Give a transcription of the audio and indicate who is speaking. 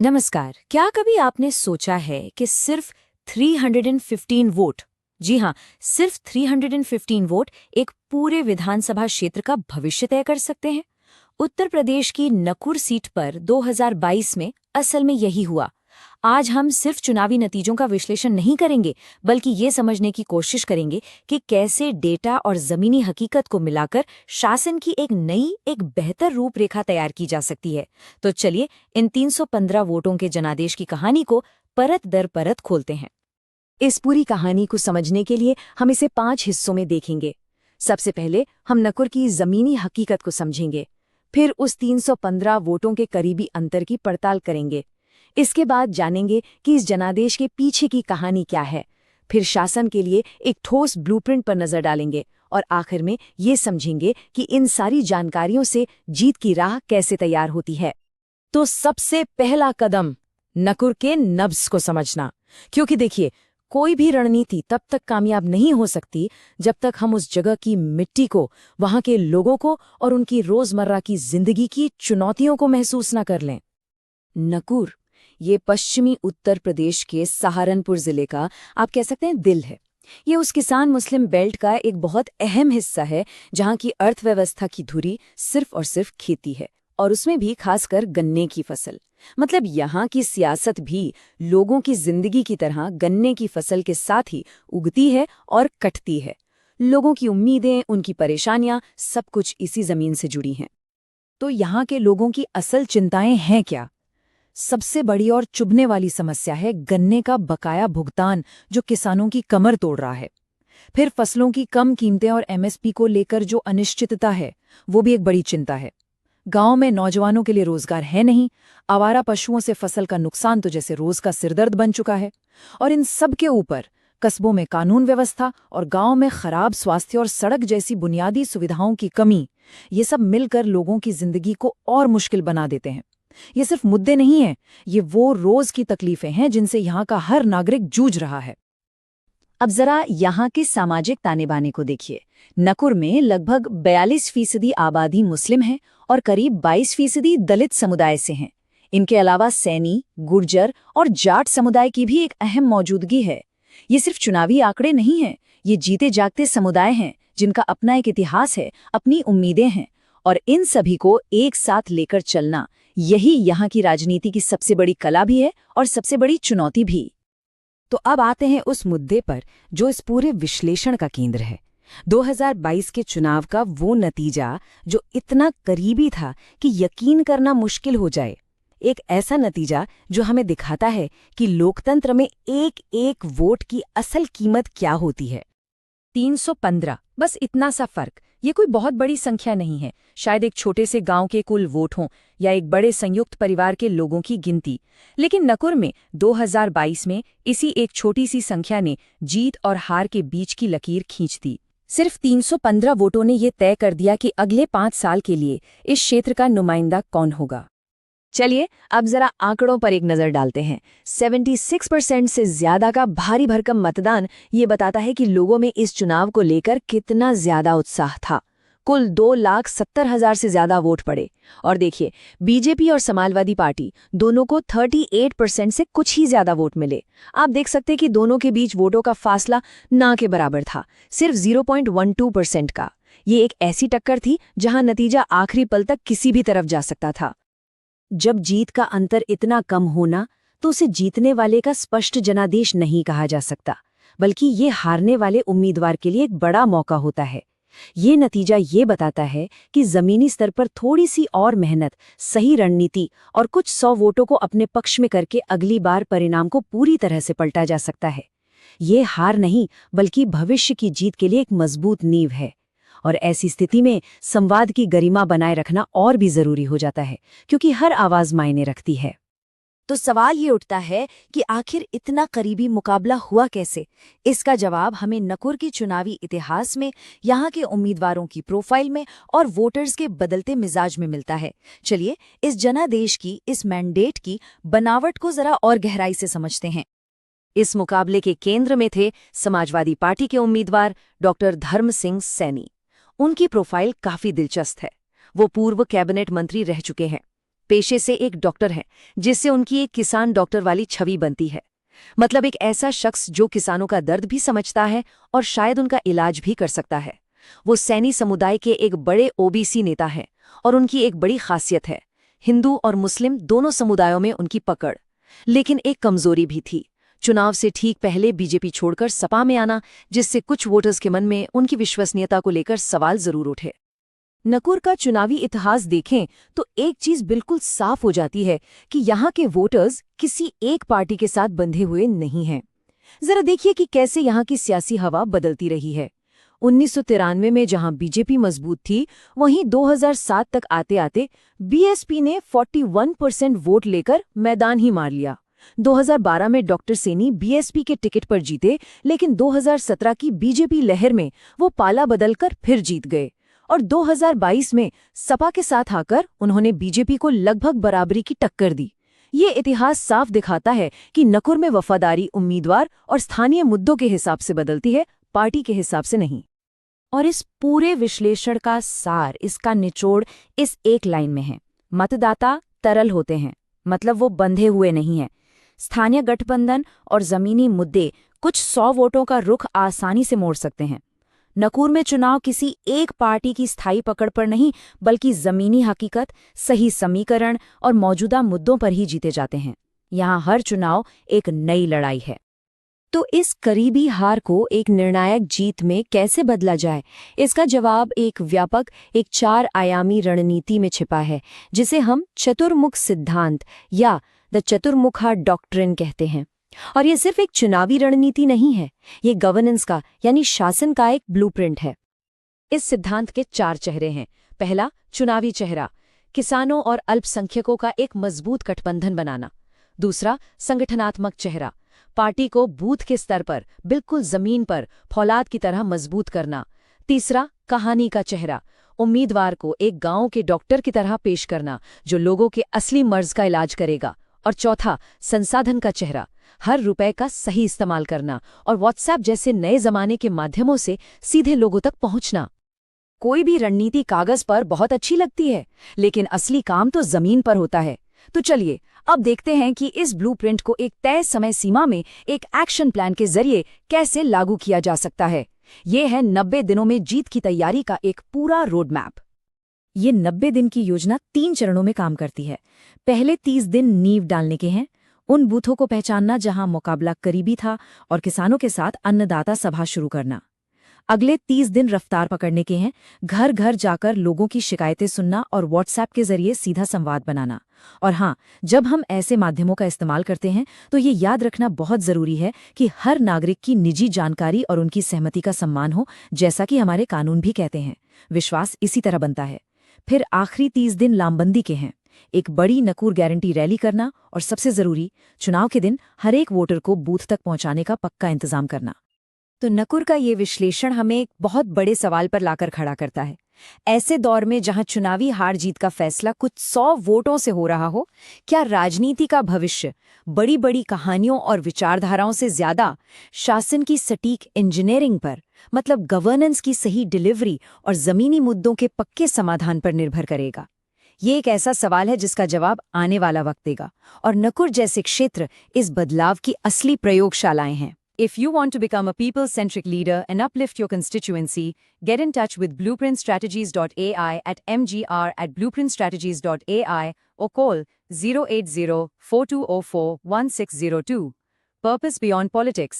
Speaker 1: नमस्कार। क्या कभी आपने सोचा है कि सिर्फ 315 वोट, जी हाँ, सिर्फ 315 वोट एक पूरे विधानसभा क्षेत्र का भविष्य तय कर सकते हैं? उत्तर प्रदेश की नकुर सीट पर 2022 में असल में यही हुआ। आज हम सिर्फ चुनावी नतीजों का विश्लेषण नहीं करेंगे, बल्कि ये समझने की कोशिश करेंगे कि कैसे डेटा और जमीनी हकीकत को मिलाकर शासन की एक बेहतर रूपरेखा तैयार की जा सकती है। तो चलिए इन 315 वोटों के जनादेश की कहानी को परत दर परत खोलते हैं। इस पूरी कहानी को समझने के लिए हम इसे 5 हिस्सों में देखेंगे। सबसे पहले हम नकुर की जमीनी हकीकत को समझेंगे, फिर उस 315 वोटों के करीबी अंतर की पड़ताल करेंगे। इसके बाद जानेंगे कि इस जनादेश के पीछे की कहानी क्या है, फिर शासन के लिए एक ठोस ब्लूप्रिंट पर नजर डालेंगे और आखिर में ये समझेंगे कि इन सारी जानकारियों से जीत की राह कैसे तैयार होती है। तो सबसे पहला कदम, नकुर के नब्ज को समझना। क्योंकि देखिए, कोई भी रणनीति तब तक कामयाब नहीं हो सकती जब तक हम उस जगह की मिट्टी को, वहां के लोगों को और उनकी रोजमर्रा की जिंदगी की चुनौतियों को महसूस न कर लें। नकुर ये पश्चिमी उत्तर प्रदेश के सहारनपुर जिले का, आप कह सकते हैं, दिल है। ये उस किसान मुस्लिम बेल्ट का एक बहुत अहम हिस्सा है जहां की अर्थव्यवस्था की धुरी सिर्फ और सिर्फ खेती है, और उसमें भी खासकर गन्ने की फसल। मतलब यहाँ की सियासत भी लोगों की जिंदगी की तरह गन्ने की फसल के साथ ही उगती है और कटती है। लोगों की उम्मीदें, उनकी परेशानियां, सब कुछ इसी जमीन से जुड़ी हैं। तो यहाँ के लोगों की असल चिंताएं हैं क्या? सबसे बड़ी और चुभने वाली समस्या है गन्ने का बकाया भुगतान, जो किसानों की कमर तोड़ रहा है। फिर फसलों की कम कीमतें और एमएसपी को लेकर जो अनिश्चितता है, वो भी एक बड़ी चिंता है। गांव में नौजवानों के लिए रोजगार है नहीं, आवारा पशुओं से फसल का नुकसान तो जैसे रोज का सिरदर्द बन चुका है। और इन सब के ऊपर कस्बों में कानून व्यवस्था और गांव में खराब स्वास्थ्य और सड़क जैसी बुनियादी सुविधाओं की कमी, ये सब मिलकर लोगों की जिंदगी को और मुश्किल बना देते हैं। ये सिर्फ मुद्दे नहीं हैं, ये वो रोज की तकलीफें हैं जिनसे यहाँ का हर नागरिक जूझ रहा है। अब जरा यहाँ के सामाजिक ताने-बाने को देखिए। नकुर में लगभग 42% आबादी मुस्लिम है और करीब 22% दलित समुदाय से हैं। इनके अलावा सैनी, गुर्जर और जाट समुदाय की भी एक अहम मौजूदगी है। ये सिर्फ चुनावी आंकड़े नहीं हैं, ये जीते जागते समुदाय हैं जिनका अपना एक इतिहास है, अपनी उम्मीदें हैं, और इन सभी को एक साथ लेकर चलना, यही यहाँ की राजनीति की सबसे बड़ी कला भी है और सबसे बड़ी चुनौती भी। तो अब आते हैं उस मुद्दे पर जो इस पूरे विश्लेषण का केंद्र है। 2022 के चुनाव का वो नतीजा जो इतना करीबी था कि यकीन करना मुश्किल हो जाए। एक ऐसा नतीजा जो हमें दिखाता है कि लोकतंत्र में एक एक वोट की असल कीमत क्या होती है। 315, बस इतना सा फर्क। ये कोई बहुत बड़ी संख्या नहीं है, शायद एक छोटे से गांव के कुल वोट हों या एक बड़े संयुक्त परिवार के लोगों की गिनती। लेकिन नकुर में 2022 में इसी एक छोटी सी संख्या ने जीत और हार के बीच की लकीर खींच दी। सिर्फ 315 वोटों ने ये तय कर दिया कि अगले 5 साल के लिए इस क्षेत्र का नुमाइंदा कौन होगा। चलिए अब जरा आंकड़ों पर एक नजर डालते हैं। 76% से ज्यादा का भारी भरकम मतदान ये बताता है कि लोगों में इस चुनाव को लेकर कितना ज्यादा उत्साह था। कुल 2,70,000 से ज्यादा वोट पड़े। और देखिए, बीजेपी और समाजवादी पार्टी दोनों को 38% से कुछ ही ज्यादा वोट मिले। आप देख सकते हैं कि दोनों के बीच वोटों का फासला ना के बराबर था, सिर्फ 0.12% का। ये एक ऐसी टक्कर थी जहां नतीजा आखिरी पल तक किसी भी तरफ जा सकता था। जब जीत का अंतर इतना कम होना, तो उसे जीतने वाले का स्पष्ट जनादेश नहीं कहा जा सकता, बल्कि ये हारने वाले उम्मीदवार के लिए एक बड़ा मौका होता है। ये नतीजा ये बताता है कि जमीनी स्तर पर थोड़ी सी और मेहनत, सही रणनीति और कुछ 100 वोटों को अपने पक्ष में करके अगली बार परिणाम को पूरी तरह से पलटा जा सकता है। ये हार नहीं, बल्कि भविष्य की जीत के लिए एक मजबूत नींव है। और ऐसी स्थिति में संवाद की गरिमा बनाए रखना और भी जरूरी हो जाता है, क्योंकि हर आवाज मायने रखती है। तो सवाल ये उठता है कि आखिर इतना करीबी मुकाबला हुआ कैसे? इसका जवाब हमें नकुर के चुनावी इतिहास में, यहाँ के उम्मीदवारों की प्रोफाइल में और वोटर्स के बदलते मिजाज में मिलता है। चलिए इस जनादेश की, इस मैंडेट की बनावट को जरा और गहराई से समझते हैं। इस मुकाबले के केंद्र में थे समाजवादी पार्टी के उम्मीदवार डॉक्टर धर्म सिंह सैनी। उनकी प्रोफाइल काफी दिलचस्प है। वो पूर्व कैबिनेट मंत्री रह चुके हैं। पेशे से एक डॉक्टर हैं, जिससे उनकी एक किसान डॉक्टर वाली छवि बनती है। मतलब एक ऐसा शख्स जो किसानों का दर्द भी समझता है और शायद उनका इलाज भी कर सकता है। वो सैनी समुदाय के एक बड़े ओबीसी नेता हैं और उनकी एक बड़ी खासियत है, हिंदू और मुस्लिम दोनों समुदायों में उनकी पकड़। लेकिन एक कमजोरी भी थी, चुनाव से ठीक पहले बीजेपी छोड़कर सपा में आना, जिससे कुछ वोटर्स के मन में उनकी विश्वसनीयता को लेकर सवाल जरूर उठे। नकुर का चुनावी इतिहास देखें तो एक चीज बिल्कुल साफ हो जाती है कि यहाँ के वोटर्स किसी एक पार्टी के साथ बंधे हुए नहीं हैं। जरा देखिए कि कैसे यहाँ की सियासी हवा बदलती रही है। 1993 में जहां बीजेपी मजबूत थी, वहीं 2007 तक आते आते बीएसपी ने 41% वोट लेकर मैदान ही मार लिया। 2012 में डॉक्टर सैनी बीएसपी के टिकट पर जीते, लेकिन 2017 की बीजेपी लहर में वो पाला बदलकर फिर जीत गए और 2022 में सपा के साथ आकर उन्होंने बीजेपी को लगभग बराबरी की टक्कर दी। ये इतिहास साफ दिखाता है कि नकुर में वफादारी उम्मीदवार और स्थानीय मुद्दों के हिसाब से बदलती है, पार्टी के हिसाब से नहीं। और इस पूरे विश्लेषण का सार, इसका निचोड़ इस एक लाइन में है। मतदाता तरल होते हैं, मतलब वो बंधे हुए नहीं हैं। स्थानीय गठबंधन और जमीनी मुद्दे कुछ 100 वोटों का रुख आसानी से मोड़ सकते हैं। नकुर में चुनाव किसी एक पार्टी की स्थायी पकड़ पर नहीं, बल्कि जमीनी हकीकत, सही समीकरण और मौजूदा मुद्दों पर ही जीते जाते हैं। यहाँ हर चुनाव एक नई लड़ाई है। तो इस करीबी हार को एक निर्णायक जीत में कैसे बदला जाए, इसका जवाब एक व्यापक, एक 4 आयामी रणनीति में छिपा है, जिसे हम चतुर्मुख सिद्धांत या द चतुर्मुखा डॉक्ट्रिन कहते हैं। और ये सिर्फ एक चुनावी रणनीति नहीं है, ये गवर्नेंस का यानी शासन का एक ब्लूप्रिंट है। इस सिद्धांत के 4 चेहरे हैं। पहला, चुनावी चेहरा, किसानों और अल्पसंख्यकों का एक मजबूत गठबंधन बनाना। दूसरा, संगठनात्मक चेहरा, पार्टी को बूथ के स्तर पर, बिल्कुल जमीन पर फौलाद की तरह मजबूत करना। तीसरा, कहानी का चेहरा, उम्मीदवार को एक गांव के डॉक्टर की तरह पेश करना जो लोगों के असली मर्ज का इलाज करेगा। और चौथा, संसाधन का चेहरा, हर रुपए का सही इस्तेमाल करना और व्हाट्सएप जैसे नए जमाने के माध्यमों से सीधे लोगों तक पहुंचना। कोई भी रणनीति कागज पर बहुत अच्छी लगती है, लेकिन असली काम तो जमीन पर होता है। तो चलिए अब देखते हैं कि इस ब्लूप्रिंट को एक तय समय सीमा में एक एक्शन प्लान के जरिए कैसे लागू किया जा सकता है। ये है 90 दिनों में जीत की तैयारी का एक पूरा रोड मैप। ये 90 दिन की योजना 3 चरणों में काम करती है। पहले 30 दिन नींव डालने के हैं, उन बूथों को पहचानना जहां मुकाबला करीबी था और किसानों के साथ अन्नदाता सभा शुरू करना। अगले 30 दिन रफ्तार पकड़ने के हैं, घर घर जाकर लोगों की शिकायतें सुनना और व्हाट्सएप के जरिए सीधा संवाद बनाना। और हाँ, जब हम ऐसे माध्यमों का इस्तेमाल करते हैं तो ये याद रखना बहुत जरूरी है कि हर नागरिक की निजी जानकारी और उनकी सहमति का सम्मान हो, जैसा कि हमारे कानून भी कहते हैं। विश्वास इसी तरह बनता है। फिर आखिरी 30 दिन लामबंदी के हैं, एक बड़ी नकुर गारंटी रैली करना और सबसे जरूरी, चुनाव के दिन हर एक वोटर को बूथ तक पहुंचाने का पक्का इंतजाम करना। तो नकुर का ये विश्लेषण हमें एक बहुत बड़े सवाल पर लाकर खड़ा करता है। ऐसे दौर में जहां चुनावी हार जीत का फैसला कुछ 100 वोटों से हो रहा हो, क्या राजनीति का भविष्य बड़ी बड़ी कहानियों और विचारधाराओं से ज्यादा शासन की सटीक इंजीनियरिंग पर, मतलब गवर्नेंस की सही डिलीवरी और जमीनी मुद्दों के पक्के समाधान पर निर्भर करेगा? ये एक ऐसा सवाल है जिसका जवाब आने वाला वक्त देगा, और नकुर जैसे क्षेत्र इस बदलाव की असली प्रयोगशालाएं हैं। If you want to become a people-centric leader and uplift your constituency, get in touch with blueprintstrategies.ai at mgr@blueprintstrategies.ai or call 080-4204-1602. Purpose beyond politics.